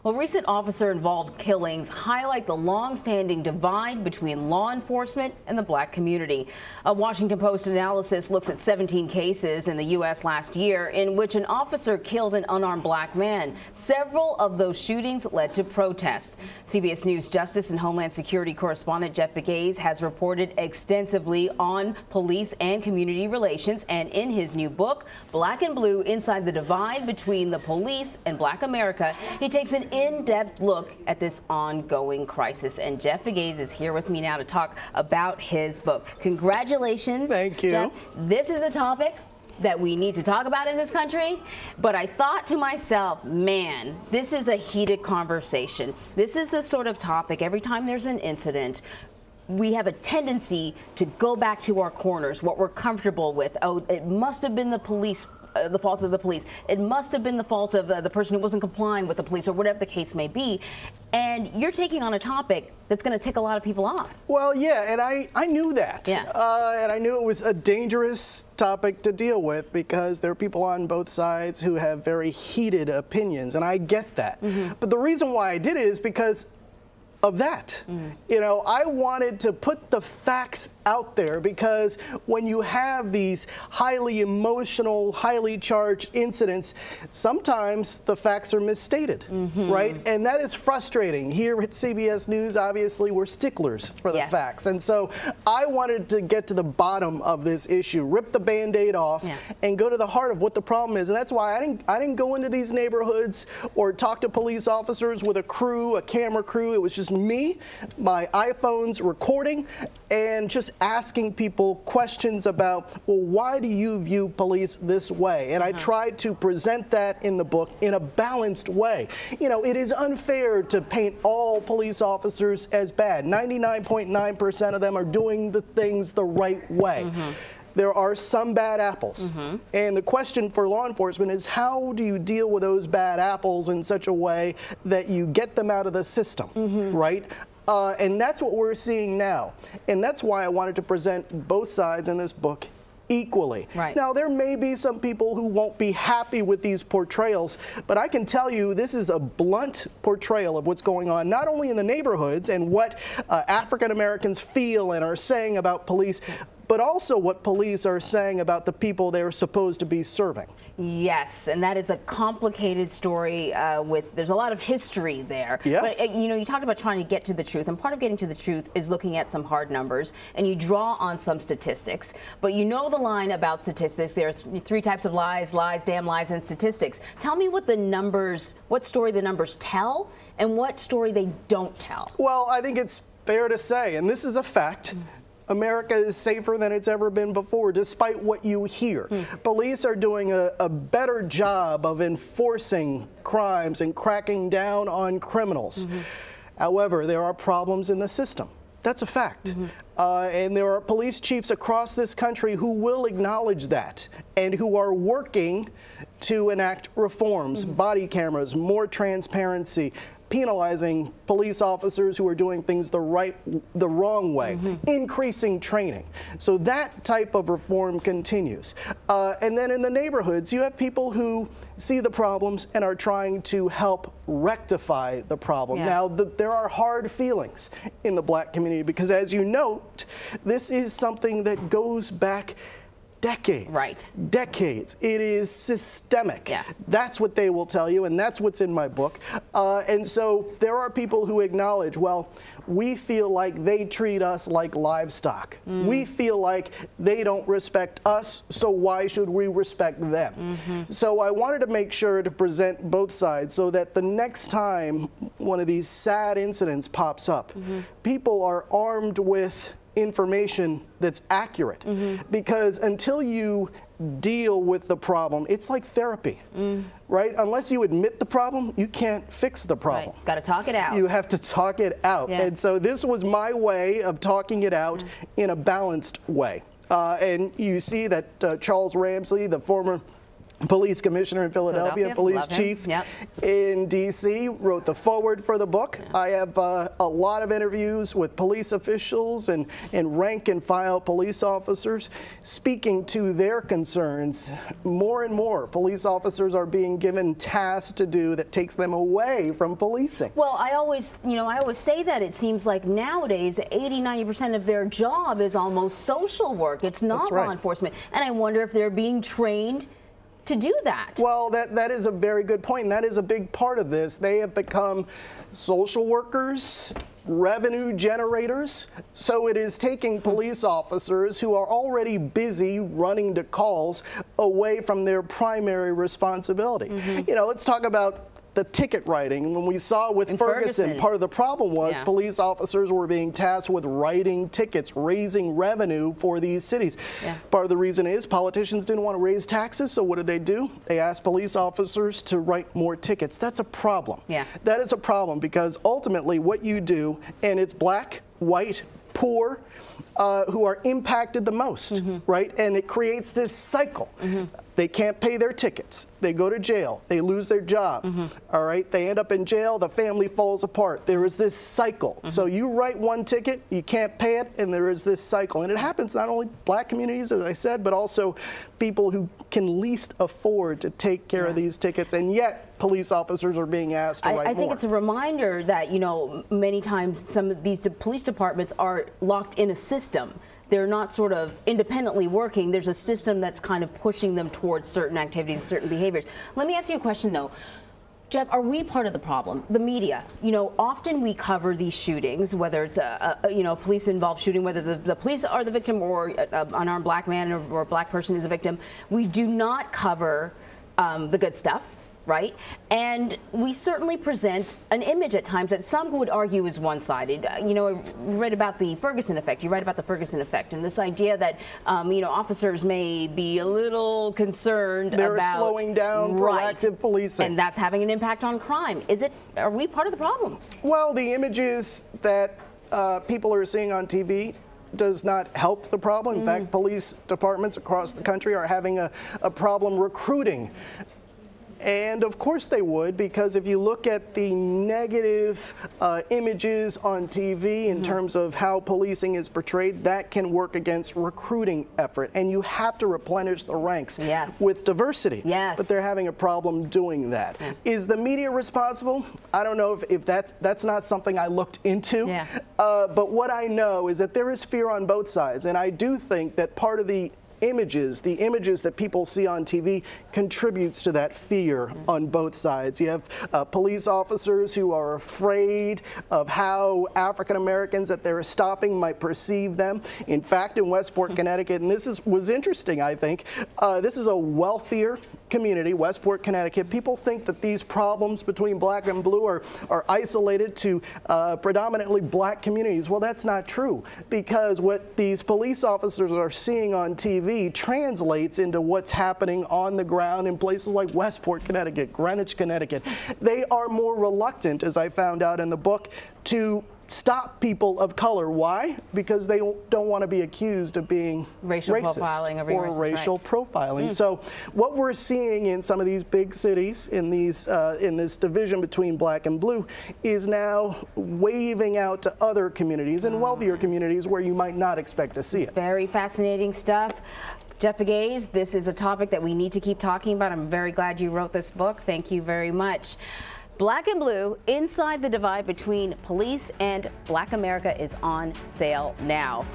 Well, recent officer-involved killings highlight the long-standing divide between law enforcement and the black community. A Washington Post analysis looks at 17 cases in the U.S. last year in which an officer killed an unarmed black man. Several of those shootings led to protests. CBS News Justice and Homeland Security correspondent Jeff Pegues has reported extensively on police and community relations, and in his new book, Black and Blue: Inside the Divide Between the Police and Black America, he takes an in-depth look at this ongoing crisis. And Jeff Pegues is here with me now to talk about his book. Congratulations. Thank you. Jeff. This is a topic that we need to talk about in this country, but I thought to myself, man, this is a heated conversation. This is the sort of topic, every time there's an incident, we have a tendency to go back to our corners, what we're comfortable with. Oh, it must have been the police, the fault of the police. It must have been the fault of the person who wasn't complying with the police, or whatever the case may be. And you're taking on a topic that's going to tick a lot of people off. Well, yeah, and I knew that. Yeah. And I knew it was a dangerous topic to deal with because there are people on both sides who have very heated opinions, and I get that. But the reason why I did it is because of that. You know, I wanted to put the facts out there because when you have these highly emotional, highly charged incidents, sometimes the facts are misstated, right? And that is frustrating. Here at CBS News, obviously, we're sticklers for the facts. And so I wanted to get to the bottom of this issue, rip the Band-Aid off, and go to the heart of what the problem is. And that's why I didn't go into these neighborhoods or talk to police officers with a crew, a camera crew. It was just me, my iPhone's recording, and just asking people questions about, well, why do you view police this way? And I tried to present that in the book in a balanced way. You know, it is unfair to paint all police officers as bad. 99.9% of them are doing the things the right way. There are some bad apples. And the question for law enforcement is, how do you deal with those bad apples in such a way that you get them out of the system, right? And that's what we're seeing now. And that's why I wanted to present both sides in this book equally. Now, there may be some people who won't be happy with these portrayals, but I can tell you this is a blunt portrayal of what's going on, not only in the neighborhoods and what African Americans feel and are saying about police, but also what police are saying about the people they're supposed to be serving. Yes, and that is a complicated story there's a lot of history there. Yes. But, you know, you talked about trying to get to the truth, and part of getting to the truth is looking at some hard numbers, and you draw on some statistics. But you know the line about statistics. There are three types of lies: lies, damn lies, and statistics. Tell me what story the numbers tell, and what story they don't tell. Well, I think it's fair to say, and this is a fact, America is safer than it's ever been before, despite what you hear. Police are doing a better job of enforcing crimes and cracking down on criminals. However, there are problems in the system. That's a fact. And there are police chiefs across this country who will acknowledge that and who are working to enact reforms, body cameras, more transparency, penalizing police officers who are doing things the wrong way, increasing training. So that type of reform continues. And then in the neighborhoods, you have people who see the problems and are trying to help rectify the problem. Now, there are hard feelings in the black community because, as you note, this is something that goes back decades. Decades. It is systemic. That's what they will tell you, and that's what's in my book. And so there are people who acknowledge, well, we feel like they treat us like livestock. We feel like they don't respect us, so why should we respect them? So I wanted to make sure to present both sides so that the next time one of these sad incidents pops up, people are armed with information that's accurate, because until you deal with the problem, it's like therapy, right? Unless you admit the problem, you can't fix the problem. Got to talk it out. You have to talk it out. And so this was my way of talking it out in a balanced way. And you see that Charles Ramsey, the former police commissioner in Philadelphia, police chief in D.C., wrote the foreword for the book. I have a lot of interviews with police officials and rank and file police officers speaking to their concerns. More and more police officers are being given tasks to do that takes them away from policing. Well, I always say that it seems like nowadays 80–90% of their job is almost social work. It's not law enforcement. And I wonder if they're being trained to do that. Well, that is a very good point, and that is a big part of this. They have become social workers, revenue generators, so it is taking police officers who are already busy running to calls away from their primary responsibility. You know, let's talk about the ticket writing. When we saw with Ferguson, part of the problem was police officers were being tasked with writing tickets, raising revenue for these cities. Part of the reason is politicians didn't want to raise taxes, so what did they do? They asked police officers to write more tickets. That's a problem. That is a problem because ultimately what you do, and it's black, white, poor, who are impacted the most, right? And it creates this cycle. They can't pay their tickets. They go to jail. They lose their job. All right? They end up in jail. The family falls apart. There is this cycle. So you write one ticket, you can't pay it, and there is this cycle. And it happens not only black communities, as I said, but also people who can least afford to take care of these tickets. And yet, police officers are being asked to write more. I think it's a reminder that, you know, many times some of these police departments are locked in a system. They're not sort of independently working. There's a system that's kind of pushing them towards certain activities and certain behaviors. Let me ask you a question, though. Jeff, are we part of the problem? The media, you know, often we cover these shootings, whether it's a police-involved shooting, whether the police are the victim or an unarmed black man or a black person is a victim. We do not cover the good stuff. Right? And we certainly present an image at times that some would argue is one-sided. You know, I read about the Ferguson effect. You write about the Ferguson effect and this idea that, you know, officers may be a little concerned about slowing down proactive policing. And that's having an impact on crime. Are we part of the problem? Well, the images that people are seeing on TV does not help the problem. In fact, police departments across the country are having a problem recruiting. And of course they would, because if you look at the negative images on TV in terms of how policing is portrayed, that can work against recruiting effort. And you have to replenish the ranks with diversity. But they're having a problem doing that. Is the media responsible? I don't know if that's not something I looked into. But what I know is that there is fear on both sides. And I do think that part of the images that people see on TV contributes to that fear on both sides. You have police officers who are afraid of how African Americans that they're stopping might perceive them. In fact, in Westport, Connecticut, and this was interesting, I think, this is a wealthier community, Westport, Connecticut. People think that these problems between black and blue are isolated to predominantly black communities. Well, that's not true, because what these police officers are seeing on TV translates into what's happening on the ground in places like Westport, Connecticut, Greenwich, Connecticut. They are more reluctant, as I found out in the book, to stop people of color. Why? Because they don't want to be accused of being racial racist profiling or racial profiling. So what we're seeing in some of these big cities, in this division between black and blue, is now waving out to other communities and wealthier communities where you might not expect to see it. Very fascinating stuff. Jeff Pegues, this is a topic that we need to keep talking about. I'm very glad you wrote this book. Thank you very much. Black and Blue, Inside the Divide Between Police and Black America is on sale now.